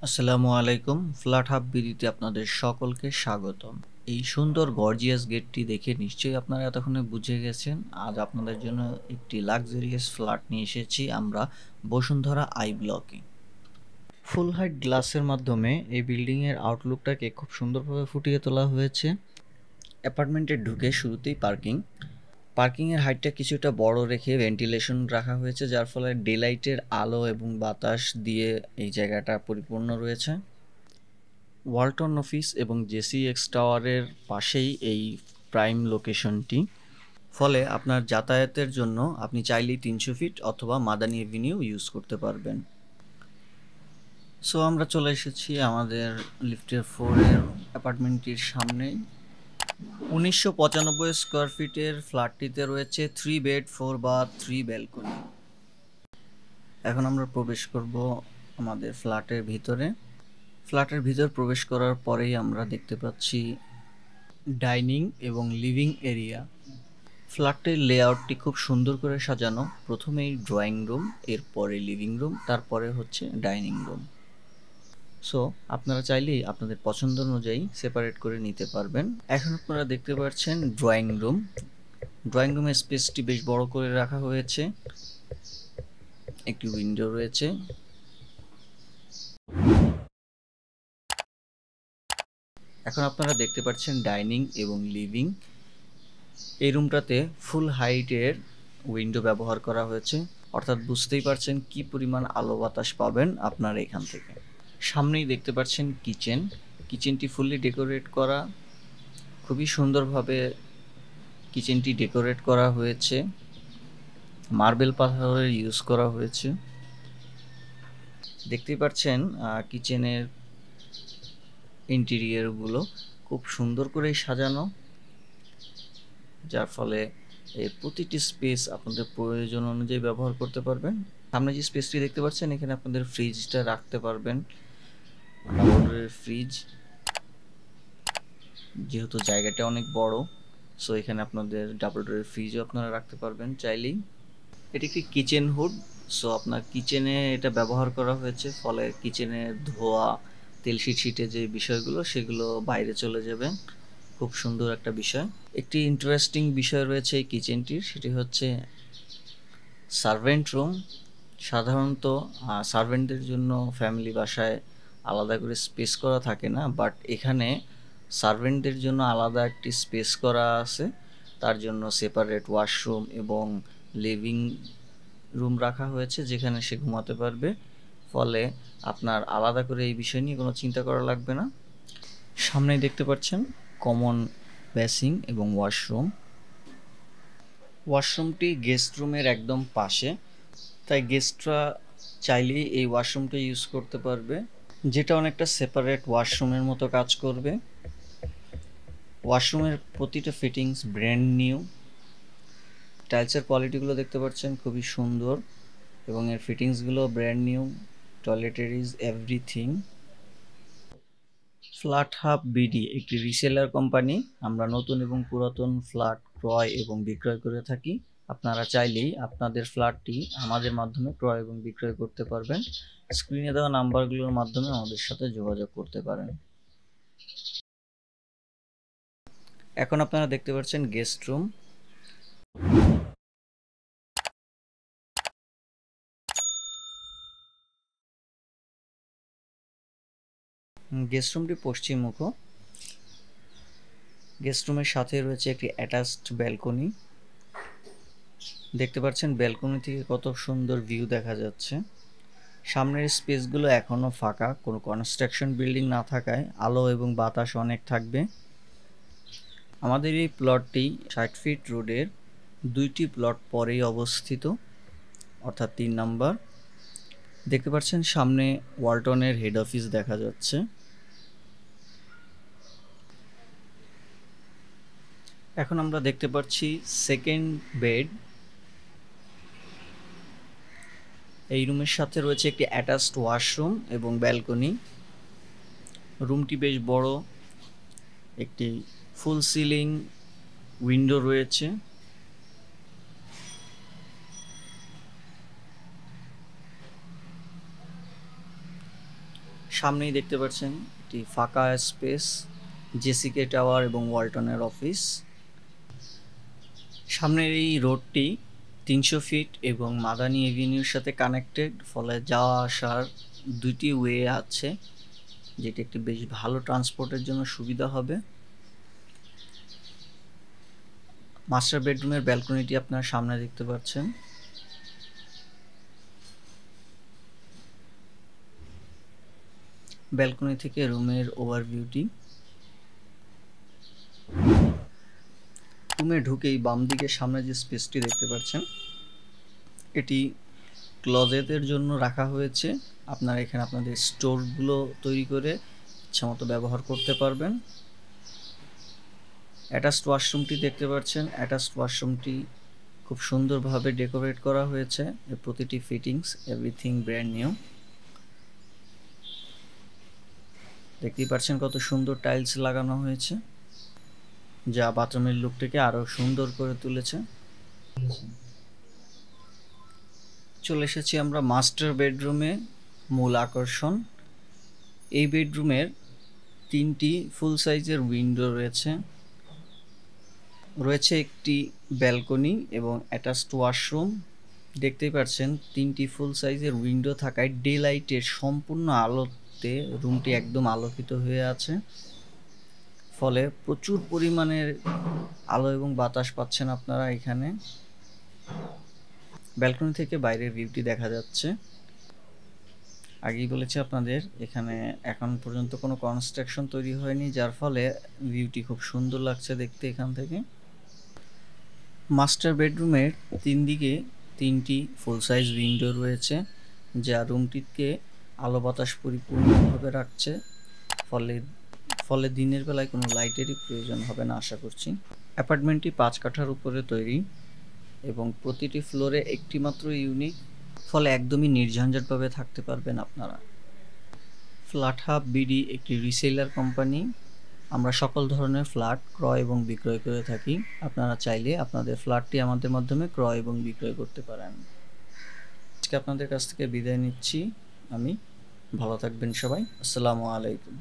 আসসালামু আলাইকুম। Flat hub বিডিতে আপনাদের সকলকে স্বাগতম। এই সুন্দর গর্জিয়াস গেটটি দেখে নিশ্চয়ই আপনারা এতক্ষণে বুঝে গেছেন আজ আপনাদের জন্য একটি লাক্সারিয়াস ফ্ল্যাট নিয়ে এসেছি আমরা বসুন্ধরা আই ব্লকে। ফুল হাইট গ্লাসের মাধ্যমে এই বিল্ডিংয়ের আউটলুকটাকে খুব সুন্দরভাবে ফুটিয়ে তোলা হয়েছে। অ্যাপার্টমেন্টে ঢুকে শুরুতেই পার্কিংয়ের হাইটটা কিছুটা বড় রেখে ভেন্টিলেশন রাখা হয়েছে, যার ফলে ডেলাইটের আলো এবং বাতাস দিয়ে এই জায়গাটা পরিপূর্ণ রয়েছে। ওয়ালটন অফিস এবং জেসিএক্স টাওয়ারের পাশেই এই প্রাইম লোকেশনটি, ফলে আপনার যাতায়াতের জন্য আপনি চাইলেই 300 ফিট অথবা মাদানী এভিনিউ ইউজ করতে পারবেন। সো আমরা চলে এসেছি আমাদের লিফটের 4-এর অ্যাপার্টমেন্টটির সামনেই। 1995 স্কোয়ার ফিটের ফ্ল্যাটটিতে রয়েছে 3 বেড 4 বাথ 3 ব্যালকনি। এখন আমরা প্রবেশ করব আমাদের ফ্ল্যাটের ভিতরে। ফ্ল্যাটের ভিতর প্রবেশ করার পরেই আমরা দেখতে পাচ্ছি ডাইনিং এবং লিভিং এরিয়া। ফ্ল্যাটের লেআউটটি খুব সুন্দর করে সাজানো। প্রথমেই ড্রয়িং রুম, এরপরে লিভিং রুম, তারপরে হচ্ছে ডাইনিং রুম। সো আপনারা চাইলেই আপনাদের পছন্দ অনুযায়ী সেপারেট করে নিতে পারবেন। এখন আপনারা দেখতে পাচ্ছেন ড্রয়িং রুম। ড্রয়িং রুমের স্পেসটি বেশ বড় করে রাখা হয়েছে। একটি উইন্ডো রয়েছে। এখন আপনারা দেখতে পাচ্ছেন ডাইনিং এবং লিভিং। এই রুমটাতে ফুল হাইটের উইন্ডো ব্যবহার করা হয়েছে, অর্থাৎ বুঝতেই পারছেন কি পরিমাণ আলো বাতাস পাবেন আপনারা এখান থেকে। সামনেই দেখতে পাচ্ছেন কিচেন। কিচেনটি ফুললি ডেকোরেট করা, খুবই সুন্দরভাবে কিচেনটি ডেকোরেট করা হয়েছে। মার্বেল পাথরের ইউজ করা হয়েছে। দেখতেই পাচ্ছেন কিচেনের ইন্টেরিয়রগুলো খুব সুন্দর করে সাজানো, যার ফলে এই প্রতিটি স্পেস আপনাদের প্রয়োজন অনুযায়ী ব্যবহার করতে পারবেন। সামনে যে স্পেসটি দেখতে পাচ্ছেন, এখানে আপনাদের ফ্রিজটা রাখতে পারবেন, ডাবল ডোরের ফ্রিজ। যেহেতু জায়গাটা অনেক বড়, সো এখানে আপনাদের ডাবল ডোরের ফ্রিজও আপনারা রাখতে পারবেন চাইলেই। এটি একটি কিচেন হুড, সো আপনার কিচেনে এটা ব্যবহার করা হয়েছে, ফলে কিচেনের ধোয়া, তেল ছিটে যে বিষয়গুলো সেগুলো বাইরে চলে যাবে। খুব সুন্দর একটা বিষয়। একটি ইন্টারেস্টিং বিষয় রয়েছে এই কিচেনটির, সেটি হচ্ছে সার্ভেন্ট রুম। সাধারণত সার্ভেন্টদের জন্য ফ্যামিলি বাসায় আলাদা করে স্পেস করা থাকে না, বাট এখানে সার্ভেন্টদের জন্য আলাদা একটি স্পেস করা আছে। তার জন্য সেপারেট ওয়াশরুম এবং লিভিং রুম রাখা হয়েছে, যেখানে সে ঘুমাতে পারবে। ফলে আপনার আলাদা করে এই বিষয় নিয়ে কোনো চিন্তা করা লাগবে না। সামনেই দেখতে পাচ্ছেন কমন বেসিং এবং ওয়াশরুম। ওয়াশরুমটি গেস্ট রুমের একদম পাশে, তাই গেস্টরা চাইলেই এই ওয়াশরুমটা ইউজ করতে পারবে, যেটা অনেকটা সেপারেট ওয়াশরুমের মতো কাজ করবে। ওয়াশরুমের প্রতিটা ফিটিংস ব্র্যান্ড নিউ। টাইলসের কোয়ালিটিগুলো দেখতে পাচ্ছেন খুবই সুন্দর এবং এর ফিটিংসগুলো brand new. Toiletries everything. Flat hub BD একটি রিসেলার কোম্পানি। আমরা নতুন এবং পুরাতন ফ্ল্যাট ক্রয় এবং বিক্রয় করে থাকি। আপনারা চাইলেই আপনাদের ফ্ল্যাটটি আমাদের মাধ্যমে ক্রয় এবং বিক্রয় করতে পারবেন। স্ক্রিনে দেওয়া নাম্বারগুলোর মাধ্যমে আমাদের সাথে যোগাযোগ করতে পারেন। এখন আপনারা দেখতে পাচ্ছেন গেস্ট রুম। গেস্ট রুমটি পশ্চিমমুখ। গেস্ট রুমের সাথে রয়েছে একটি অ্যাটাচড ব্যালকনি। দেখতে পাচ্ছেন ব্যালকনি থেকে কত সুন্দর ভিউ দেখা যাচ্ছে। সামনের স্পেসগুলো এখনও ফাঁকা, কোনো কনস্ট্রাকশন বিল্ডিং না থাকায় আলো এবং বাতাস অনেক থাকবে। আমাদের এই প্লটটি 60 ফিট রোডের 2টি প্লট পরেই অবস্থিত, অর্থাৎ 3 নাম্বার। দেখতে পাচ্ছেন সামনে ওয়ালটনের হেড অফিস দেখা যাচ্ছে। এখন আমরা দেখতে পাচ্ছি সেকেন্ড বেড। এই রুমের সাথে রয়েছে একটি অ্যাটাচড ওয়াশরুম এবং ব্যালকনি। রুমটি বেশ বড়, একটি ফুল সিলিং উইন্ডো রয়েছে। সামনেই দেখতে পাচ্ছেন একটি ফাঁকা স্পেস, জেসিকে টাওয়ার এবং ওয়ালটনের অফিস। সামনের এই রোডটি 300 ফিট এবং মাদানি এভিনিউর সাথে কানেক্টেড, ফলে যাওয়া আসার দুইটি ওয়ে আছে, যেটি একটি বেশ ভালো ট্রান্সপোর্টের জন্য সুবিধা হবে। মাস্টার বেডরুমের ব্যালকনিটি আপনার সামনে দেখতে পাচ্ছেন। ব্যালকনি থেকে রুমের ওভারভিউটি। রুমে ঢুকেই বাম দিকে সামনে যে স্পেসটি দেখতে পাচ্ছেন, এটি ক্লোজেটের জন্য রাখা হয়েছে। আপনারা এখানে আপনাদের স্টোরগুলো তৈরি করে ইচ্ছামতো ব্যবহার করতে পারবেন। অ্যাটাচড ওয়াশরুমটি দেখতে পাচ্ছেন। অ্যাটাচড ওয়াশরুমটি খুব সুন্দরভাবে ডেকোরেট করা হয়েছে, এর প্রতিটি ফিটিংস এভরিথিং ব্র্যান্ড নিউ। দেখতেই পাচ্ছেন কত সুন্দর টাইলস লাগানো হয়েছে, যা বাথরুমের লুকটাকে আরো সুন্দর করে তুলেছে। চলে এসেছি আমরা মাস্টার বেডরুমে, মূল আকর্ষণ। এই বেডরুমের 3টি ফুল সাইজের উইন্ডো রয়েছে একটি ব্যালকনি এবং অ্যাটাচড ওয়াশরুম। দেখতেই পাচ্ছেন 3টি ফুল সাইজের উইন্ডো থাকায় ডে লাইটের সম্পূর্ণ আলোতে রুমটি একদম আলোকিত হয়ে আছে, ফলে প্রচুর পরিমাণের আলো এবং বাতাস পাচ্ছেন আপনারা এখানে। ব্যালকনি থেকে বাইরের ভিউটি দেখা যাচ্ছে। আগেই বলেছি আপনাদের, এখানে এখন পর্যন্ত কোনো কনস্ট্রাকশন তৈরি হয়নি, যার ফলে ভিউটি খুব সুন্দর লাগছে দেখতে এখান থেকে। মাস্টার বেডরুমের 3 দিকে 3টি ফুল সাইজ উইন্ডো রয়েছে, যা রুমটিকে আলো বাতাস পরিপূর্ণভাবে রাখছে, ফলে দিনের বেলায় কোনো লাইটেরই প্রয়োজন হবে না আশা করছি। অ্যাপার্টমেন্টটি 5 কাঠার উপরে তৈরি এবং প্রতিটি ফ্লোরে একটি মাত্র ইউনিট, ফলে একদমই নির্ঝঞ্ঝাটভাবে থাকতে পারবেন আপনারা। ফ্ল্যাট হাব বিডি একটি রিসেলার কোম্পানি। আমরা সকল ধরনের ফ্ল্যাট ক্রয় এবং বিক্রয় করে থাকি। আপনারা চাইলে আপনাদের ফ্ল্যাটটি আমাদের মাধ্যমে ক্রয় এবং বিক্রয় করতে পারেন। আজকে আপনাদের কাছ থেকে বিদায় নিচ্ছি আমি। ভালো থাকবেন সবাই। আসসালামু আলাইকুম।